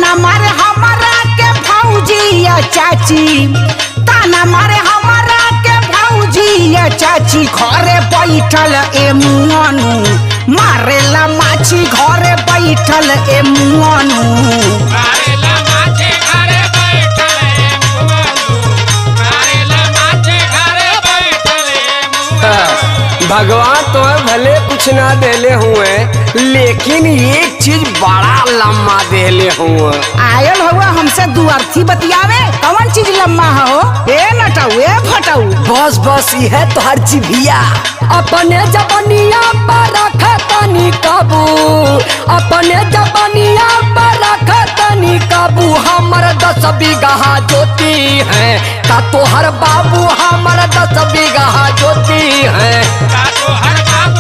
ताना मारे हमारा के भौजी या चाची, ताना मारे हमारा के भौजी या चाची। घरे बैठल ए मुआनु मारेला माछी, घरे बैठल ए मुआनु मारेला माछी, घरे बैठल ए मुआनु, मारेला माछी, घरे बैठल ए मुआनु। भगवान तो भले कुछ ना देले हुए, लेकिन एक चीज बड़ा लम्मा देले हुए। आयल हुआ हमसे दुअर्थी बतियावे, कौन चीज लम्मा हो? ए नटाऊ ए फटाऊ, बस बस यह तो हर जीभिया अपने जबनिया पर रखतनी काबू, अपने जबनिया पर रखतनी काबू। हमर 10 बीघा जोती है का तोहर बाबू, हमर 10 बीघा जोती है का तोहर बाबू